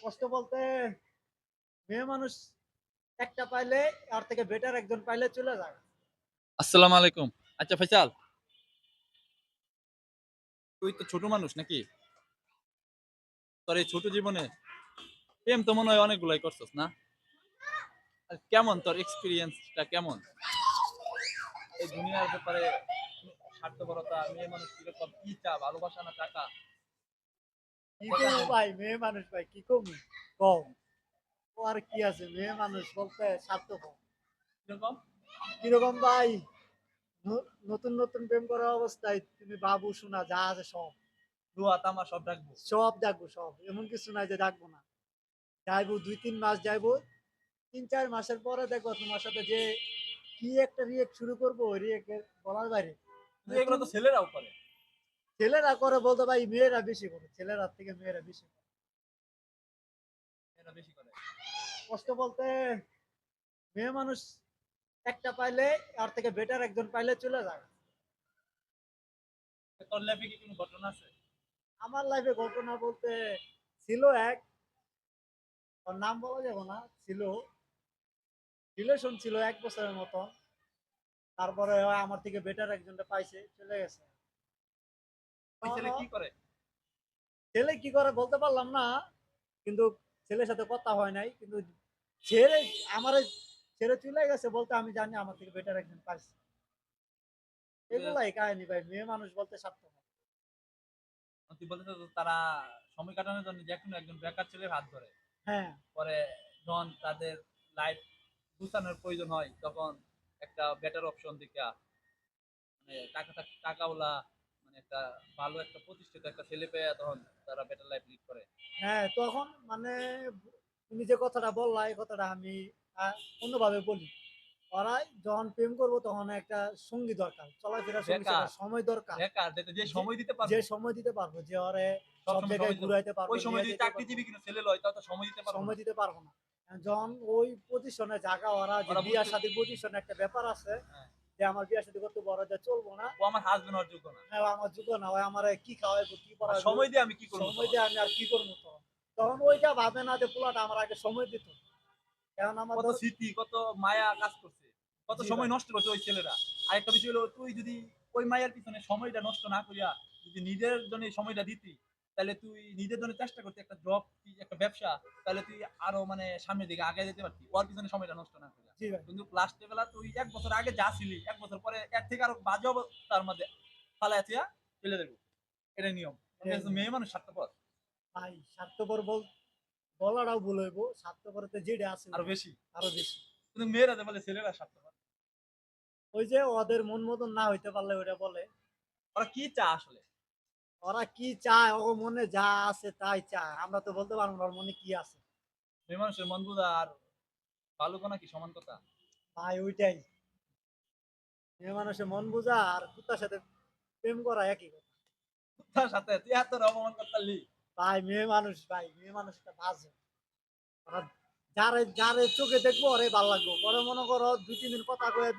কষ্ট বলতে মেয়ে মানুষ একটা পাইলে আর থেকে বেটার একজন পাইলে চলে যায়। আসসালামু আলাইকুম। আচ্ছা ফয়সাল, তুই তো ছোট মানুষ নাকি? তোর এই ছোট জীবনে প্রেম তো মনে হয় অনেকগুলাই করছস না? আর কেমন তোর এক্সপেরিয়েন্সটা কেমন? এই দুনিয়ার ব্যাপারে স্বার্থপরতা, মেয়ে মানুষ কিরকম, কি চা, ভালোবাসা না টাকা? কি কথা করবো বল। ভাই, মেয়ে মানুষ ভাই কি করবো কম। ও আর কি আছে, মেয়ে মানুষ বলতে স্বার্থপর। কিরকম? কিরকম ভাই, নতুন নতুন প্রেম করার অবস্থায় তুমি বাবু শোনা যা আছে সব দোয়া তামা সব রাখবো। সব ডাকবো, সব এমন কিছু নাই যে ডাকবো না। যাইবো 2-3 মাস যাইবো, 3-4 মাসের পরে দেখবো তোমার সাথে যে কি একটা রিয়েক্ট শুরু করবো, ওই রিয়েক্টের বলার বাইরে। কিন্তু মানে এগুলো তুমি তো ছেলেরাও করে। ছেলেরা করে বলতে ভাই, মেয়েরা বেশি করে, ছেলেরা থেকে মেয়েরা বেশি করে। এরা বেশি করে। কষ্ট বলতে মেয়ে মানুষ একটা পাইলে আর থেকে বেটার একজন পাইলে চলে যায়। তোর লাইফে কি কোনো ঘটনা আছে? আমার লাইফে ঘটনা বলতে ছিল এক, ওর নাম বলা যাবে না, ছিল রিলেশন ছিল 1 বছরের মতো। তারপরে ও আমার থেকে বেটার একজনটা পাইছে, চলে গেছে। ওই ছেলে তখন কি করে? ছেলে কি করে বলতে পারলাম না, কিন্তু ছেলের সাথে কথা হয় নাই, কিন্তু ছেড়ে আমার ছেড়ে চলে গেছে বলতে আমি জানি আমার থেকে বেটার একজন পাইছে। এগুলাই কাহিনী ভাই, মেয়ে মানুষ বলতে স্বার্থপর। তুই বলতে চাস তারা সময় কাটানোর জন্য যে কোনো একজন বেকার ছেলের হাত ধরে। হ্যাঁ, পরে যখন তাদের লাইফ গুছানোর প্রয়োজন হয় তখন একটা বেটার অপশন দেখা, মানে টাকাওয়ালা, মানে একটা ভালো একটা প্রতিষ্ঠিত একটা ছেলে পেয়ে তখন তারা বেটার লাইফ লিড করে। হ্যাঁ, তখন মানে তুমি যে কথাটা বললা এই কথাটা আমি অন্যভাবে বলি। ওরাই যখন প্রেম করবো তখন একটা সঙ্গী দরকার, চলাফেরার সঙ্গী, সেটা বেকার, সময় দরকার। বেকার যেটা যে যে সময় দিতে যে পারবো, সময় দিতে পারবো, যে ওরে সব সবসময় জায়গায় সময় দেবো। ঘুরাইতে পারবো, ওই সময় নিয়ে যদি যেতে পারবো। চাকরিজীবী কিন্তু ছেলে লয় তাও তো সময় দিতে পারবো না। সময় দিতে পারবো না। যখন ওই পজিশনে জায়গা, ওরা যে ওরা বিয়া বুঝতে, শাদী পজিশনে একটা ব্যাপার আছে, হ্যাঁ, যে আমার বিয়া শাদী করতে বড় যে চলবো না, ও আমার হাজবেন্ড হওয়ার যোগ্য না। হ্যাঁ, আমার যোগ্য না, ওই আমার কি খাওয়াইবো কি আর পড়াইবো, সময় দিয়ে আমি কি করবো সময় তখন? দিয়ে আমি আর কি করবো তখন। তখন ওইটা ভাবে না যে পোলাটা আমার আগে সময় দিত, কারণ আমার কত ধর। স্মৃতি, কত মায়া কাজ করছে, কত জি ভাই। সময় নষ্ট করছে ওই ছেলেরা। আর একটা বিষয় হলো, তুই যদি ওই মায়ের পিছনে সময়টা নষ্ট না করিয়া যদি নিজের জন্য এই সময়টা দিতি, তাহলে তুই নিজের জন্য চেষ্টা করতি একটা জব, একটা ব্যবসা, তাহলে তুই আরো মানে সামনের দিকে আগে যেতে পারতি ওর পিছনে সময়টা নষ্ট না করিয়া। জি ভাই। কিন্তু লাস্টে বেলা তুই 1 বছর আগে যা ছিলি, 1 বছর পরে এর থেকে আরো বাজে অবস্থার মধ্যে ফালাইয়া ফেলে দেবো। এটা নিয়ম। এটাই নিয়ম। মেয়ে মানুষ স্বার্থপর ভাই স্বার্থপর বলাটাও ভুল হইব, স্বার্থপরতে যেটা আছে আরো ওইটা বেশি। আরো বেশি। কিন্তু মেয়েরা যে বলে ছেলেরা স্বার্থপর, ওই যে ওদের মন মতন না হইতে পারলে ওইটা বলে। ওরা কি চা আসলে? ওরা কি চায়, ও মনে যা আছে তাই চায়, আমরা তো বলতে পারবো না ওর মনে কি আছে। মেয়ে মানুষের মন বোঝা আর ভালো কি সমান কথা? ভাই ওইটাই, মেয়ে মানুষের মন বোঝা আর কুত্তার সাথে প্রেম করা একই কথা। তার সাথে তুই এত অপমান করতালি? ভাই মেয়ে মানুষ, ভাই মেয়ে মানুষটা বাজে। ওরা যারে যারে চোখে দেখবো ওরে ভালো লাগবো, পরে মনে করো 2-3 দিন কথা কয়ে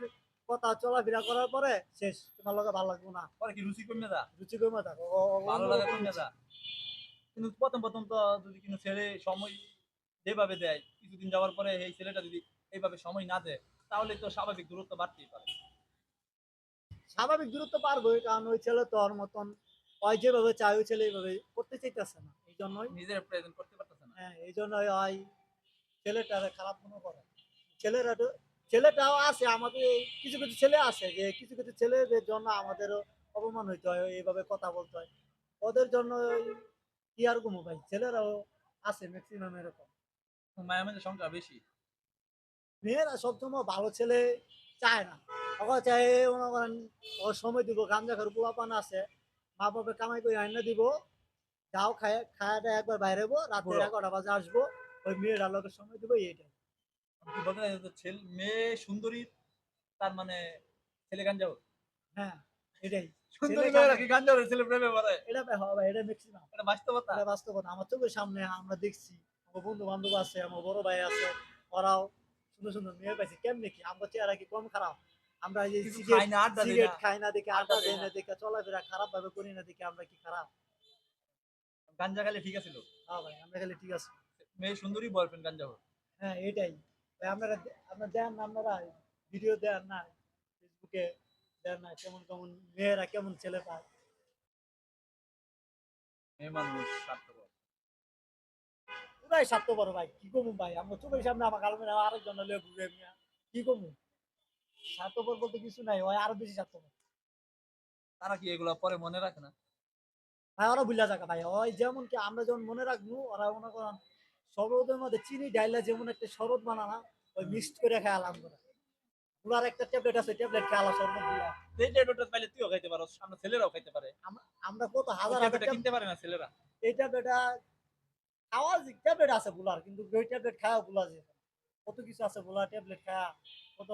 কথা চলাফেরা করার পরে শেষ, তোমার লগে ভালো লাগবো না। পরে কি রুচি কমে যা, রুচি কমে থাকো, ভালো লাগা অন্যরকম কমে রুচি। যা। কিন্তু প্রথম তো যদি কোনো ছেলে সময় যেভাবে দেয়, কিছুদিন যাওয়ার পরে এই ছেলেটা যদি এইভাবে সময় না দেয়, তাহলে তো স্বাভাবিক দূরত্ব বাড়তেই পারে। স্বাভাবিক দূরত্ব পারবোই, কারণ ওই ছেলে তো ওর মতন ওই যেভাবে চায় ওই ছেলে এইভাবে করতে চাইতেছে না, এই জন্যই। নিজের প্রেজেন্ট করতে পারতেছে না। হ্যাঁ, এই জন্যই ওই ছেলেটারে খারাপ মনে করে। ছেলেরা তো, ছেলেটাও আছে আমাদের, কিছু কিছু ছেলে আছে যে কিছু কিছু ছেলেদের জন্য আমাদেরও অপমান হইতে হয়, এইভাবে কথা বলতে হয় ওদের জন্য। কি আর কমু ভাই, ছেলেরাও আছে ম্যাক্সিমাম এরকম। মায়ের মধ্যে সংখ্যা বেশি। মেয়েরা সবসময় ভালো ছেলে চায় না, ওরা চায় মনে করেন ওর সময় দিব, গাঞ্জা খার পোলাপান আছে, মা বাবা কামাই করে আইনা দিব, যাও খায় খায় দায় একবার বাইরে হবো, রাতে বুড়ো, 11টা বাজে আসবো, ওই মেয়েরা লোকের সময় দিব এইটাই। তুই বলতে চাইছিস যে ছেলে মেয়ে সুন্দরী, তার মানে ছেলে গাঞ্জাও? হ্যাঁ, এটাই। ছেলে সুন্দরী মেয়েরা কানে, কি গাঞ্জাও ছেলে প্রেমে পড়ে? এটা হবে, এটা ম্যাক্সিমাম, এটা বাস্তবতা। এটা বাস্তবতা আমার চোখের সামনে আমরা দেখছি। আমার বন্ধু বান্ধব আছে, আমার বড় ভাই আছে, ওরাও সুন্দর সুন্দর মেয়ে পাইছে। কেমনে কি আমরা চেহারা কি কম খারাপ? আমরা এই কিছু খাই সিগারেট না, আড্ডা দেই না। সিগারেট খাই না দেখে, আড্ডা আড্ডা দেই দেয় না। না দেখে, চলাফেরা খারাপ ভাবে করি না দেখে আমরা কি খারাপ? গাঞ্জা খাইলে ঠিক আছে লোক। হ্যাঁ ভাই, আমরা খালি ঠিক আছে। মেয়ে সুন্দরী বয়ফ্রেন্ড গাঞ্জা হোক। হ্যাঁ এটাই ভাই, আপনারা আপনারা দেন না, আপনারা ভিডিও দেন না ফেসবুকে, দেন না কেমন কেমন মেয়েরা কেমন ছেলে পায়। মেয়ে মানুষ স্বার্থপর। পুরাই স্বার্থপর ভাই, কি কমু ভাই, আমরা চোখের সামনে আমার গার্লফ্রেন্ড আরেকজন হলে ঘুরে মিয়া, কি কমু, স্বার্থপর বলতে কিছু নাই, ওই আরো বেশি স্বার্থপর। তারা কি এগুলা পরে মনে রাখে না? ভাই ওরা ভুলা যাকা ভাই, ওই যেমন কি আমরা যেমন মনে রাখবো, ওরা মনে করেন শরবতের মধ্যে চিনি ডাইলা যেমন একটা শরবত বানানা, ওই মিক্সড করে খেয়ালাম করে। গুলার একটা ট্যাবলেট আছে, ট্যাবলেট খেয়ালা শরবত গুলা। এই ট্যাবলেটটা পাইলে তুইও খাইতে পারো, আমরা ছেলেরাও খাইতে পারে। আমরা কত ওই হাজার হাজার ট্যাবলেটটা কিনতে পারে না ছেলেরা। এই ট্যাবলেটটা খাওয়া ট্যাবলেট আছে বুলার, কিন্তু ওই ট্যাবলেট খাওয়া বুলা যায় না। কত কিছু আছে বুলা ট্যাবলেট খাওয়া, কত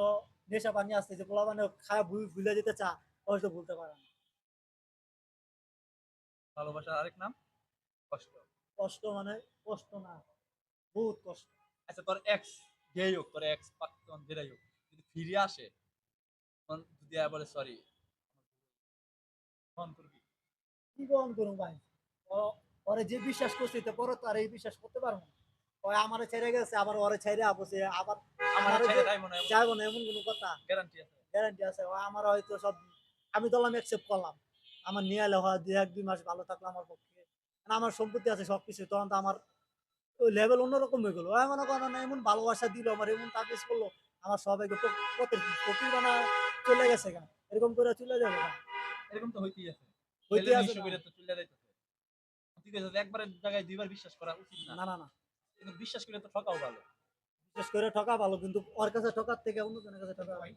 নেশা পানি আছে যে পোলা মানে খাওয়া ভুলে যেতে চা, হয়তো ভুলতে পারে না। ভালোবাসার আরেক নাম কষ্ট। কষ্ট মানে কষ্ট না, বহুত কষ্ট। আচ্ছা তোর এক্স, যেই হোক তোর এক্স প্রাক্তন যেটাই হোক, যদি ফিরে আসে, তখন যদি বলে সরি, ফোন করবি? কি গ্রহণ করুন ভাই, ওরে যে বিশ্বাস করছি তো পরে তো আর এই বিশ্বাস করতে পারবো না। ওই আমারে ছেড়ে গেছে, আবার ওরে ছেড়ে বসে আবার আমার আমারে যে ছেড়ে যাই মনে হয়, যাবো না এমন কোনো কথা গ্যারান্টি আছে? গ্যারান্টি আছে? ও আমার হয়তো সব আমি ধরলাম অ্যাকসেপ্ট করলাম, আমার নিয়ে এলে হয় দুই এক দুই মাস ভালো থাকলো আমার পক্ষে, কারণ আমার সম্পত্তি আছে সবকিছু, তখন তো আমার ওই লেভেল অন্যরকম হয়ে গেলো। মনে করেন এমন ভালোবাসা দিল আমার, এমন তাবিজ করলো, আমার সবাইকে পথের ফকির বানা চলে গেছে গা, এরকম করে চলে যাবে গা, এরকম তো হইতেই আছে। হইতে ছেলের আছে নিঃস্ব না। করে তো চলে যাইতেছে। ঠিক আছে, একবারের জায়গায় দুইবার বিশ্বাস করা উচিত না, না না না, কিন্তু বিশ্বাস করে তো ঠকাও ভালো। বিশেষ করে ঠকা ভালো, কিন্তু ওর কাছে ঠকার থেকে অন্য জনের কাছে ঠকা ভালো।